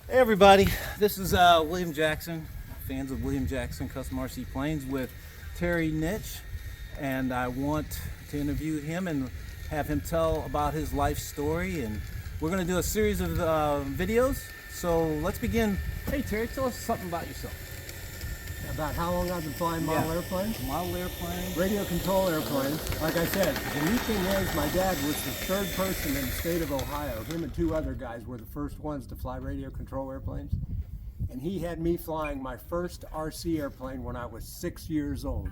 Hey everybody, this is William Jackson, fans of William Jackson Custom RC Planes with Terry Nitsch, and I want to interview him and have him tell about his life story, and we're going to do a series of videos, so let's begin. Hey Terry, tell us something about yourself. About how long I've been flying model airplanes? Model airplanes. Radio control airplanes. Like I said, the neat thing is my dad was the third person in the state of Ohio. Him and two other guys were the first ones to fly radio control airplanes. And he had me flying my first RC airplane when I was 6 years old.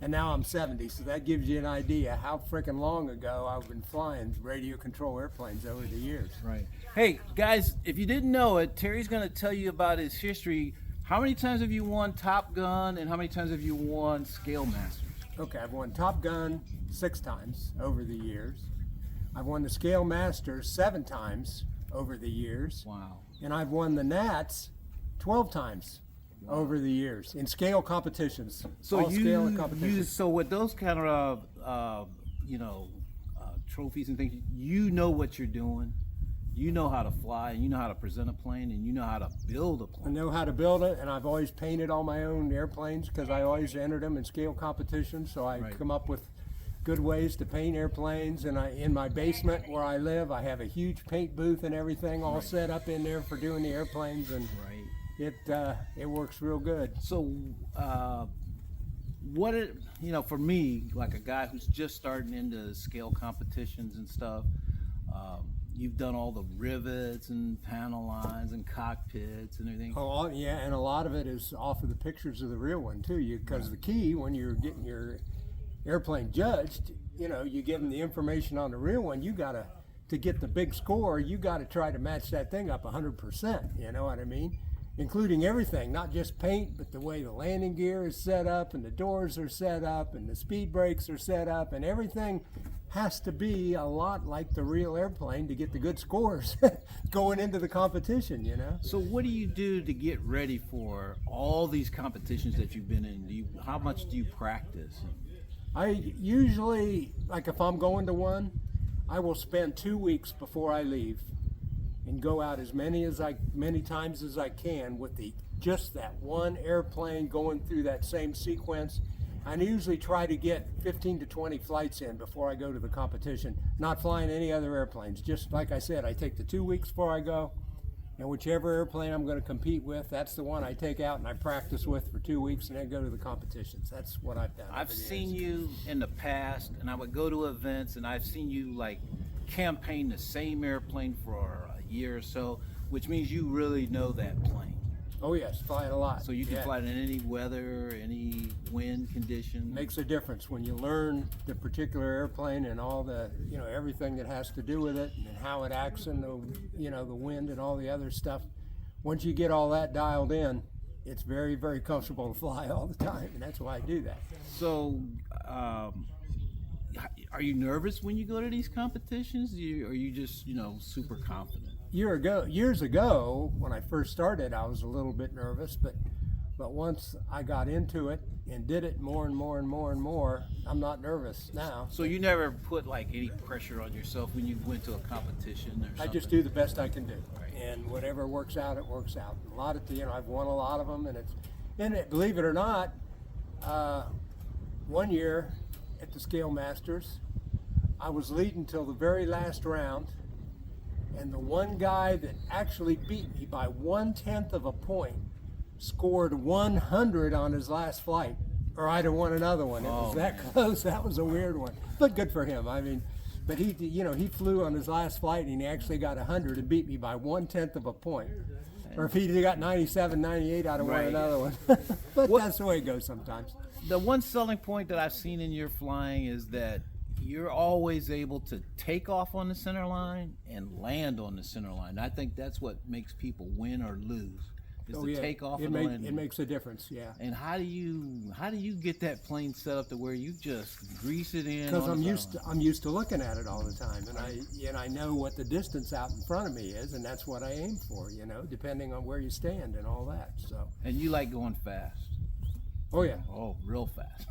And now I'm 70, so that gives you an idea how freaking long ago I've been flying radio control airplanes over the years. Right. Hey guys, if you didn't know it, Terry's going to tell you about his history. How many times have you won Top Gun and how many times have you won Scale Masters? Okay, I've won Top Gun 6 times over the years. I've won the Scale Masters 7 times over the years. Wow. And I've won the Nats 12 times over the years in scale competitions. So all scale competitions. so with those kind of trophies and things, you know what you're doing. You know how to fly, and you know how to present a plane, and you know how to build a I plane. know how to build it, and I've always painted all my own airplanes because I always entered them in scale competitions. So I come up with good ways to paint airplanes. And in my basement where I live, I have a huge paint booth and everything all set up in there for doing the airplanes, and it works real good. So, for me, like a guy who's just starting into scale competitions and stuff. You've done all the rivets and panel lines and cockpits and everything. Oh, yeah, and a lot of it is off of the pictures of the real one too. Because the key when you're getting your airplane judged, you give them the information on the real one. You gotta to get the big score. You gotta try to match that thing up 100%. You know what I mean? Including everything, not just paint, but the way the landing gear is set up, and the doors are set up, and the speed brakes are set up, and everything has to be a lot like the real airplane to get the good scores going into the competition, So what do you do to get ready for all these competitions that you've been in? How much do you practice? I usually, like if I'm going to one, I will spend 2 weeks before I leave and go out as many times as I can with just that one airplane going through that same sequence. I usually try to get 15 to 20 flights in before I go to the competition, not flying any other airplanes. Just like I said, I take the 2 weeks before I go, and whichever airplane I'm going to compete with, that's the one I take out and I practice with for 2 weeks and then go to the competitions. That's what I've done. I've seen you in the past, and I would go to events, and I've seen you like campaign the same airplane for a year or so, which means you really know that plane. Oh yes, fly it a lot. So you can fly it in any weather, any wind condition. Makes a difference when you learn the particular airplane and all the, everything that has to do with it and how it acts in the wind and all the other stuff. Once you get all that dialed in, it's very, very comfortable to fly all the time, and that's why I do that. So, are you nervous when you go to these competitions? Or are you just, super confident? Years ago, when I first started, I was a little bit nervous, but once I got into it and did it more and more and more and more, I'm not nervous now. So you never put like any pressure on yourself when you went to a competition or something? I just do the best I can do, and whatever works out, it works out. A lot of, I've won a lot of them, and believe it or not, one year at the Scale Masters, I was leading till the very last round. And the one guy that actually beat me by 1/10 of a point scored 100 on his last flight, or I'd have won another one. It was that close. That was a weird one, but good for him. I mean, but he flew on his last flight and he actually got 100 and beat me by 1/10 of a point. Or if he'd got 97, 98, I'd have won another one. But that's the way it goes sometimes. The one selling point that I've seen in your flying is that you're always able to take off on the center line and land on the center line. I think that's what makes people win or lose. Take off and land. It makes a difference, yeah. And how do you get that plane set up to where you just grease it in? Because I'm used to looking at it all the time, and I know what the distance out in front of me is, and that's what I aim for. Depending on where you stand and all that. So. And you like going fast? Oh yeah. Oh, real fast.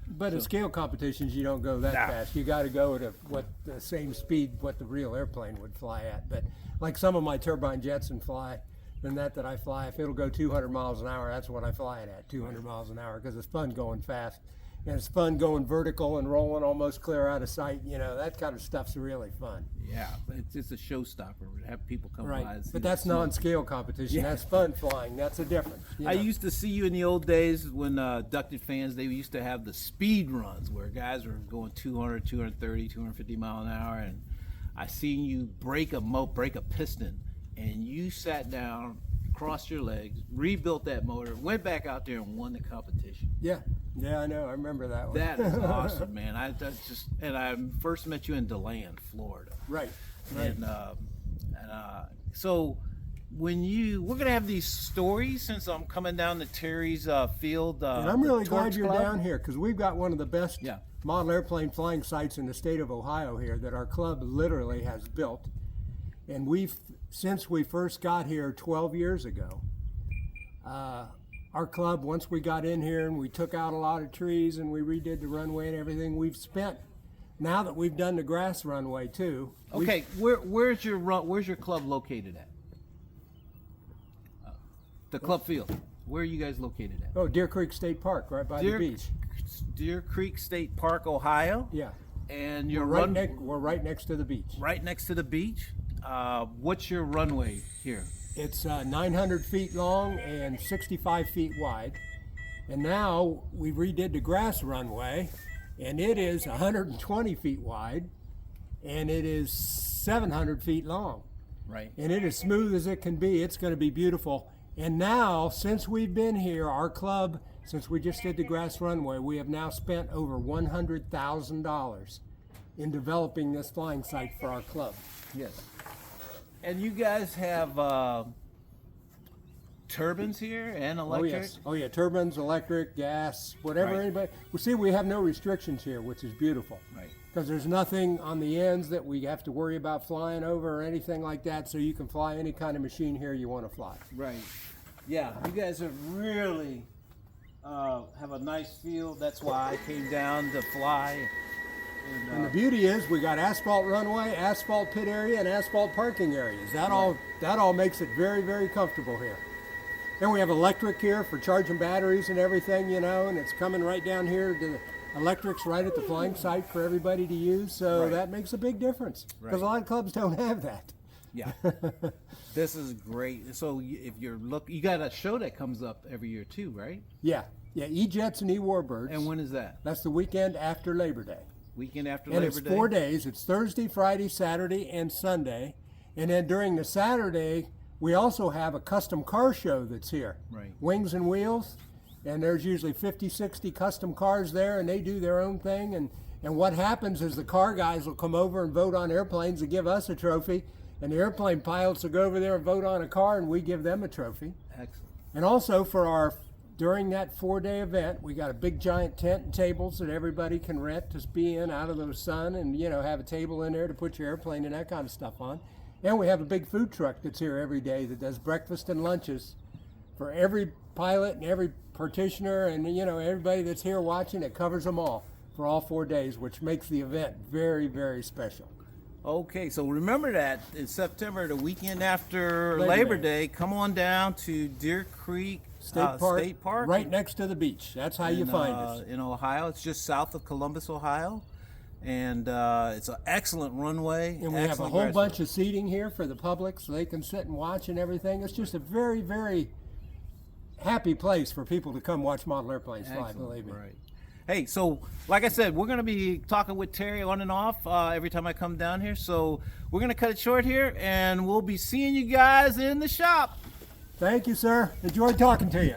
But in scale competitions, you don't go that fast. You got to go at the same speed what the real airplane would fly at. But like some of my turbine jets and fly, than that I fly. If it'll go 200 miles an hour, that's what I fly it at, 200 miles an hour, because it's fun going fast. And it's fun going vertical and rolling almost clear out of sight. You know, that kind of stuff's really fun. Yeah, it's a showstopper to have people come by. Right, And see but the that's snow. non-scale competition. Yeah. That's fun flying. That's a difference. You I know. used to see you in the old days when ducted fans, they used to have the speed runs where guys were going 200, 230, 250 mile an hour, and I seen you break a piston, and you sat down, crossed your legs, rebuilt that motor, went back out there and won the competition. Yeah, I know. I remember that one. That is awesome, man. I first met you in DeLand, Florida. Right. And so we're gonna have these stories since I'm coming down to Terry's field. And I'm really glad Torch you're Club. down here because we've got one of the best Yeah. model airplane flying sites in the state of Ohio here that our club literally has built. And since we first got here 12 years ago, our club, once we got in here and we took out a lot of trees and we redid the runway and everything, we've spent, now that we've done the grass runway too. Okay, where's your club located at? The club field. Where are you guys located at? Oh, Deer Creek State Park, right by the beach. Deer Creek State Park, Ohio. Yeah. And We're right next to the beach. right next to the beach. What's your runway here? It's 900 feet long and 65 feet wide. And now we redid the grass runway, and it is 120 feet wide, and it is 700 feet long. Right. And it is smooth as it can be. It's going to be beautiful. And now, since we've been here, our club, since we just did the grass runway, we have now spent over $100,000 in developing this flying site for our club. Yes. And you guys have turbines here and electric? Oh yes. Oh yeah. Turbines, electric, gas, whatever Right. anybody. Well, see, we have no restrictions here, which is beautiful. Right. Because there's nothing on the ends that we have to worry about flying over or anything like that. So you can fly any kind of machine here you want to fly. Right. Yeah, you guys have really have a nice field. That's why I came down to fly. And the beauty is we got asphalt runway, asphalt pit area, and asphalt parking areas. That all makes it very, very comfortable here. And we have electric here for charging batteries and everything, you know, and it's coming right down here to the electrics right at the flying site for everybody to use. So Right. that makes a big difference because a Right. lot of clubs don't have that. Yeah. This is great. So if you're you got a show that comes up every year too, right? Yeah, E-Jets and E-Warbirds. And when is that? That's the weekend after Labor Day. Weekend after And Labor it's Day? 4 days. It's Thursday, Friday, Saturday, and Sunday. And then during the Saturday, we also have a custom car show that's here. Right. Wings and Wheels. And there's usually 50, 60 custom cars there, and they do their own thing. And what happens is the car guys will come over and vote on airplanes and give us a trophy. And the airplane pilots will go over there and vote on a car, and we give them a trophy. Excellent. And also during that 4-day event, we got a big giant tent and tables that everybody can rent to be in out of the sun and, you know, have a table in there to put your airplane and that kind of stuff on. And we have a big food truck that's here every day that does breakfast and lunches for every pilot and every partitioner and, you know, everybody that's here watching. It covers them all for all 4 days, which makes the event very, very special. Okay, so remember that in September, the weekend after Labor Labor Day. Day, come on down to Deer Creek State Park, right next to the beach. That's how you find us. In Ohio. It's just south of Columbus, Ohio. And it's an excellent runway. And we have a whole bunch of seating here for the public so they can sit and watch and everything. It's just a very, very happy place for people to come watch model airplanes fly, believe me. Right. Hey, so like I said, we're going to be talking with Terry on and off every time I come down here. So we're going to cut it short here, and we'll be seeing you guys in the shop. Thank you, sir. Enjoyed talking to you.